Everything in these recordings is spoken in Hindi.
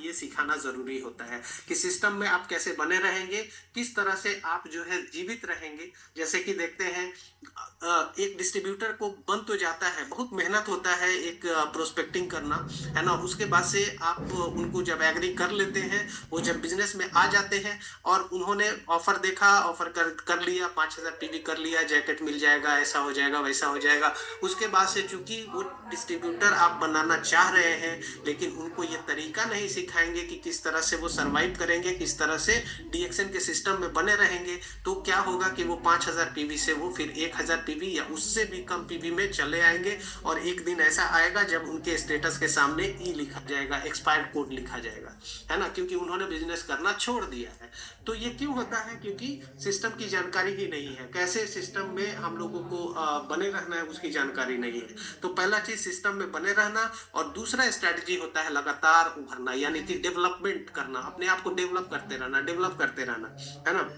ये सिखाना ज़रूरी होता है कि सिस्टम में आप कैसे बने रहेंगे, किस तरह से आप जो है जीवित रहेंगे। जैसे कि देखते हैं एक डिस्ट्रीब्यूटर को बन तो जाता है, बहुत मेहनत होता है एक प्रोस्पेक्टिंग करना, है ना? उसके बाद से आप उनको जब एग्री कर लेते हैं, वो जब बिजनेस में आ जाते हैं और उन्होंने ऑफर देखा, ऑफर कर लिया, 5,000 पीवी कर लिया, जैकेट मिल जाएगा, ऐसा हो जाएगा, वैसा हो जाएगा। उसके बाद से चूंकि वो डिस्ट्रीब्यूटर आप बनाना चाह रहे हैं, लेकिन उनको ये तरीका नहीं सिखाएंगे कि किस तरह से वो सरवाइव करेंगे, किस तरह से डीएक्सएन के सिस्टम में बने रहेंगे, तो क्या होगा कि वो 5,000 पीवी से वो फिर 1,000 पीवी या उससे भी कम पीवी में चले आएंगे। और एक दिन ऐसा आएगा जब उनके स्टेटस के सामने ई लिखा जाएगा, एक्सपायर्ड कोड लिखा जाएगा, है ना? क्योंकि उन्होंने बिजनेस करना छोड़ दिया है। तो ये क्यों होता है? क्योंकि सिस्टम की जानकारी ही नहीं है, कैसे सिस्टम में हम लोगों को बने रहना है उसकी जानकारी नहीं है। तो पहला चीज सिस्टम में बने रहना, और दूसरा स्ट्रैटेजी होता है लगातार उभरना, यानी कि डेवलपमेंट करना, अपने आप को डेवलप करते रहना, डेवलप करते रहना, है ना?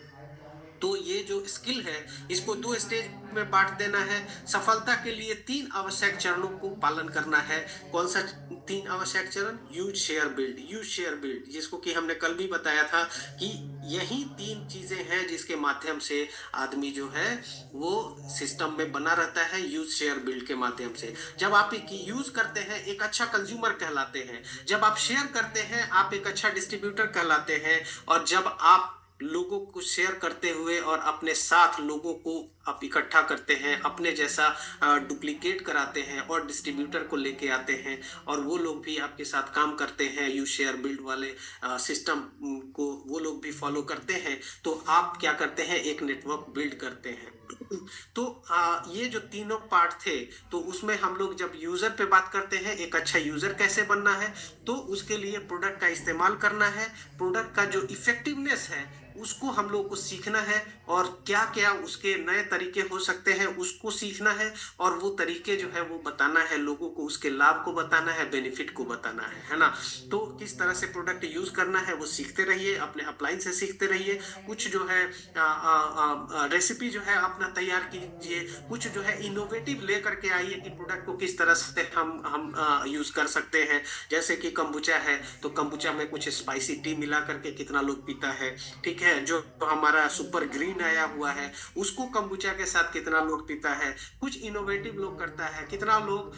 तो ये जो स्किल है, इसको दो स्टेज में बांट देना है। सफलता के लिए तीन आवश्यक चरणों को पालन करना है। कौन सा तीन आवश्यक चरण? Use share build, use share build, जिसको कि हमने कल भी बताया था कि यही तीन चीजें हैं जिसके माध्यम से आदमी जो है वो सिस्टम में बना रहता है, यूज शेयर बिल्ड के माध्यम से। जब आप यूज करते हैं, एक अच्छा कंज्यूमर कहलाते हैं। जब आप शेयर करते हैं, आप एक अच्छा डिस्ट्रीब्यूटर कहलाते हैं। और जब आप लोगों को शेयर करते हुए और अपने साथ लोगों को आप इकट्ठा करते हैं, अपने जैसा डुप्लीकेट कराते हैं और डिस्ट्रीब्यूटर को लेके आते हैं, और वो लोग भी आपके साथ काम करते हैं, यू शेयर बिल्ड वाले सिस्टम को वो लोग भी फॉलो करते हैं, तो आप क्या करते हैं? एक नेटवर्क बिल्ड करते हैं। तो ये जो तीनों पार्ट थे, तो उसमें हम लोग जब यूजर पे बात करते हैं, एक अच्छा यूजर कैसे बनना है, तो उसके लिए प्रोडक्ट का इस्तेमाल करना है। प्रोडक्ट का जो इफेक्टिवनेस है उसको हम लोग को सीखना है, और क्या क्या उसके नए तरीके हो सकते हैं उसको सीखना है, और वो तरीके जो है वो बताना है लोगों को, उसके लाभ को बताना है, बेनिफिट को बताना है ना? तो किस तरह से प्रोडक्ट यूज करना है वो सीखते रहिए, अपने अपलाइन से सीखते रहिए। कुछ जो है रेसिपी जो है अपना तैयार कीजिए, कुछ जो है इनोवेटिव ले करके आइए कि प्रोडक्ट को किस तरह से हम यूज कर सकते हैं। जैसे कि कंबुचा है, तो कंबुचा में कुछ स्पाइसी टी मिला करके कितना लोग पीता है, ठीक है? जो हमारा सुपर ग्रीन आया हुआ है उसको कंबुचा के साथ कितना लोग पीता है। कुछ इनोवेटिव लोग करता है, कितना लोग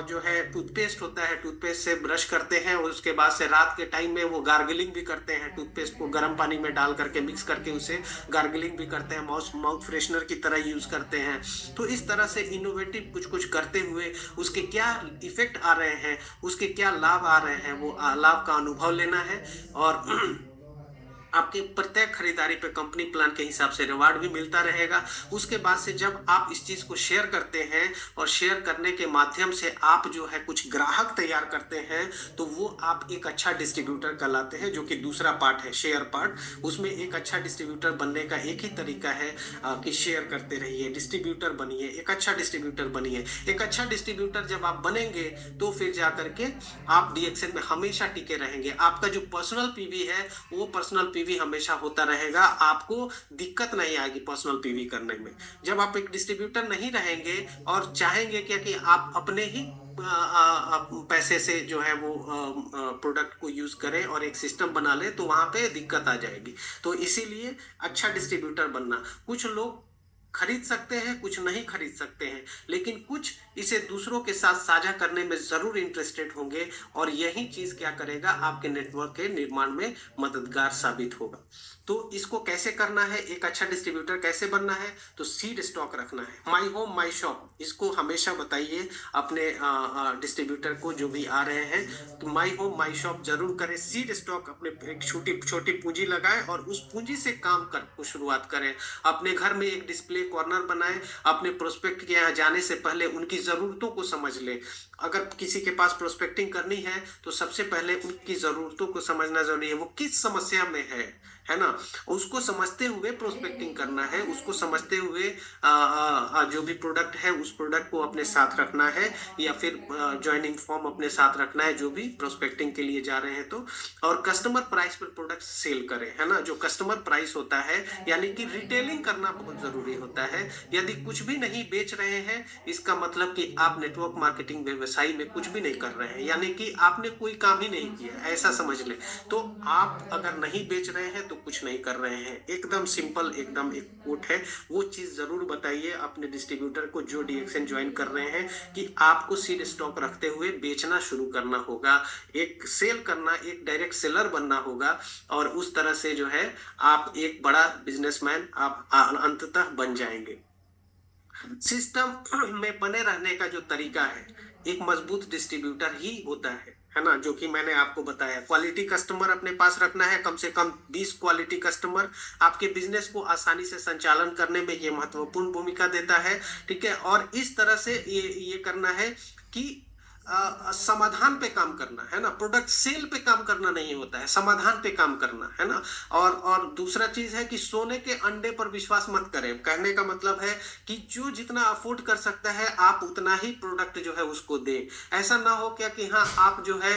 जो है टूथपेस्ट होता है, टूथपेस्ट से ब्रश करते हैं और उसके बाद से रात के टाइम में वो गार्गलिंग भी करते हैं, टूथपेस्ट को गर्म पानी में डाल करके मिक्स करके उसे गार्गलिंग भी करते हैं, माउथ फ्रेशनर की तरह यूज करते हैं। तो इस तरह से इनोवेटिव कुछ कुछ करते हुए उसके क्या इफेक्ट आ रहे हैं, उसके क्या लाभ आ रहे हैं, वो लाभ का अनुभव लेना है। और आपके प्रत्येक खरीदारी पे कंपनी प्लान के हिसाब से रिवार्ड भी मिलता रहेगा। उसके बाद से जब आप इस चीज को शेयर करते हैं, और शेयर करने के माध्यम से आप जो है कुछ ग्राहक तैयार करते हैं, तो वो आप एक अच्छा डिस्ट्रीब्यूटर कहलाते हैं, जो कि दूसरा पार्ट है, शेयर पार्ट। उसमें एक अच्छा डिस्ट्रीब्यूटर बनने का एक ही तरीका है कि शेयर करते रहिए, डिस्ट्रीब्यूटर बनिए, एक अच्छा डिस्ट्रीब्यूटर बनिए। एक अच्छा डिस्ट्रीब्यूटर जब आप बनेंगे तो फिर जा करके आप डीएक्सएल में हमेशा टिके रहेंगे। आपका जो पर्सनल पीवी है वो पर्सनल पीवी हमेशा होता रहेगा, आपको दिक्कत नहीं आएगी पर्सनल पीवी करने में। जब आप एक डिस्ट्रीब्यूटर नहीं रहेंगे और चाहेंगे क्या कि आप अपने ही पैसे से जो है वो प्रोडक्ट को यूज करें और एक सिस्टम बना ले, तो वहां पे दिक्कत आ जाएगी। तो इसीलिए अच्छा डिस्ट्रीब्यूटर बनना, कुछ लोग खरीद सकते हैं, कुछ नहीं खरीद सकते हैं, लेकिन कुछ इसे दूसरों के साथ साझा करने में जरूर इंटरेस्टेड होंगे, और यही चीज क्या करेगा? आपके नेटवर्क के निर्माण में मददगार साबित होगा। तो इसको कैसे करना है, एक अच्छा डिस्ट्रीब्यूटर कैसे बनना है? तो सीड स्टॉक रखना है, माई होम माई शॉप, इसको हमेशा बताइए अपने डिस्ट्रीब्यूटर को जो भी आ रहे हैं, तो माई होम माई शॉप जरूर करें। सीड स्टॉक अपने एक छोटी छोटी पूंजी लगाएं और उस पूंजी से काम कर शुरुआत करें। अपने घर में एक डिस्प्ले कॉर्नर बनाएं, अपने प्रोस्पेक्ट के यहाँ जाने से पहले उनकी जरूरतों को समझ लें। अगर किसी के पास प्रोस्पेक्टिंग करनी है तो सबसे पहले उनकी जरूरतों को समझना जरूरी है, वो किस समस्या में है ना? उसको समझते हुए प्रोस्पेक्टिंग करना है, उसको समझते हुए जो भी प्रोडक्ट है उस प्रोडक्ट को अपने साथ रखना है, या फिर ज्वाइनिंग फॉर्म अपने साथ रखना है जो भी प्रोस्पेक्टिंग के लिए जा रहे हैं तो। और कस्टमर प्राइस पर प्रोडक्ट सेल करें, है ना? जो कस्टमर प्राइस होता है, यानी कि रिटेलिंग करना बहुत जरूरी होता है। होता है। यदि कुछ भी नहीं बेच रहे हैं, इसका मतलब कि आप नेटवर्क मार्केटिंग व्यवसाय में कुछ भी नहीं कर रहे हैं, यानी कि आपने कोई काम ही नहीं किया, ऐसा समझ लें। तो आप अगर नहीं बेच रहे हैं तो कुछ नहीं कर रहे हैं। एकदम सिंपल, एकदम एक कोट है, वो चीज़ ज़रूर बताइए अपने डिस्ट्रीब्यूटर को जो डीएक्सएन ज्वाइन कर रहे हैं कि आपको सीड स्टॉक रखते हुए बेचना शुरू करना होगा, एक सेल करना, एक डायरेक्ट सेलर बनना होगा, और उस तरह से जो है आप एक बड़ा बिजनेसमैन आप अंततः बन जाएंगे। सिस्टम में बने रहने का जो तरीका है, एक मजबूत डिस्ट्रीब्यूटर ही होता है ना, जो कि मैंने आपको बताया। क्वालिटी कस्टमर अपने पास रखना है, कम से कम 20 क्वालिटी कस्टमर आपके बिजनेस को आसानी से संचालन करने में ये महत्वपूर्ण भूमिका देता है। ठीक है, और इस तरह से ये करना है कि समाधान पे काम करना है ना, प्रोडक्ट सेल पे काम करना नहीं होता है, समाधान पे काम करना है ना। और दूसरा चीज है कि सोने के अंडे पर विश्वास मत करें। कहने का मतलब है कि जो जितना अफोर्ड कर सकता है आप उतना ही प्रोडक्ट जो है उसको दें। ऐसा ना हो क्या कि हाँ आप जो है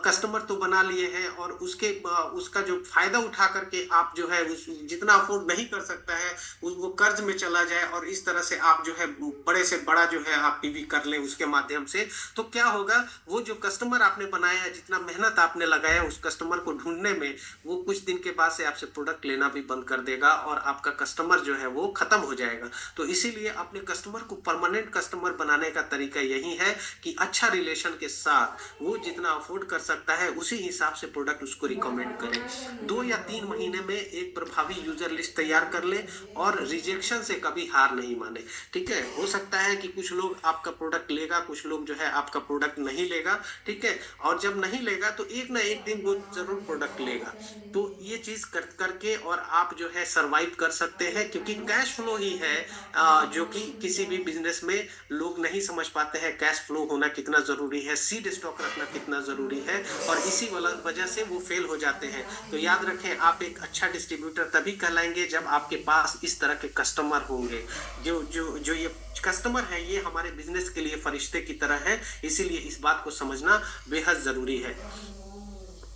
कस्टमर तो बना लिए हैं और उसका जो फायदा उठा करके आप जो है उस जितना अफोर्ड नहीं कर सकता है वो कर्ज में चला जाए, और इस तरह से आप जो है बड़े से बड़ा जो है आप पीवी कर लें उसके माध्यम से। तो क्या होगा, वो जो कस्टमर आपने बनाया है, जितना मेहनत आपने लगाया उस कस्टमर को ढूंढने में, वो कुछ दिन के बाद से आपसे प्रोडक्ट लेना भी बंद कर देगा और आपका कस्टमर जो है वो खत्म हो जाएगा। तो इसीलिए अपने कस्टमर को परमानेंट कस्टमर बनाने का तरीका यही है कि अच्छा रिलेशन के साथ वो जितना अफोर्ड कर सकता है उसी हिसाब से प्रोडक्ट उसको रिकमेंड करें। 2 या 3 महीने में एक प्रभावी यूजर लिस्ट तैयार कर ले और रिजेक्शन से कभी हार नहीं माने। ठीक है, हो सकता है कि कुछ लोग आपका प्रोडक्ट लेगा, कुछ लोग जो है आपका प्रोडक्ट नहीं लेगा। ठीक है, और जब नहीं लेगा तो एक ना एक दिन वो जरूर प्रोडक्ट लेगा। तो ये चीज करके और आप जो है सरवाइव कर सकते हैं, क्योंकि कैश फ्लो ही है जो कि किसी भी बिजनेस में लोग नहीं समझ पाते हैं। कैश फ्लो होना कितना जरूरी है, सीड स्टॉक रखना कितना जरूरी है, और इसी वाला वजह से वो फेल हो जाते हैं। तो याद रखें, आप एक अच्छा डिस्ट्रीब्यूटर तभी कहलाएंगे जब आपके पास इस तरह के कस्टमर होंगे। जो ये कस्टमर है ये हमारे बिजनेस के लिए फरिश्ते की तरह है, इसीलिए इस बात को समझना बेहद जरूरी है।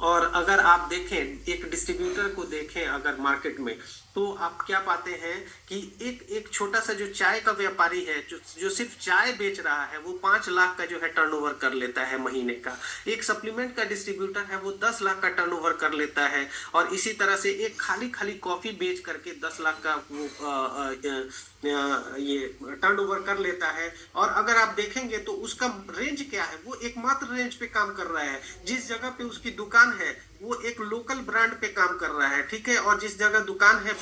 और अगर आप देखें, एक डिस्ट्रीब्यूटर को देखें अगर मार्केट में, तो आप क्या पाते हैं कि एक छोटा सा जो चाय का व्यापारी है, जो सिर्फ चाय बेच रहा है, वो 5 लाख का जो है टर्नओवर कर लेता है महीने का। एक सप्लीमेंट का डिस्ट्रीब्यूटर है, वो 10 लाख का टर्नओवर कर लेता है। और इसी तरह से एक खाली कॉफी बेच करके 10 लाख का वो ये टर्नओवर कर लेता है। और अगर आप देखेंगे तो उसका रेंज क्या है, वो एकमात्र रेंज पे काम कर रहा है। जिस जगह पे उसकी दुकान है वो एक लोकल ब्रांड पे काम कर रहा है। ठीक है, और जिस जगह दुकान है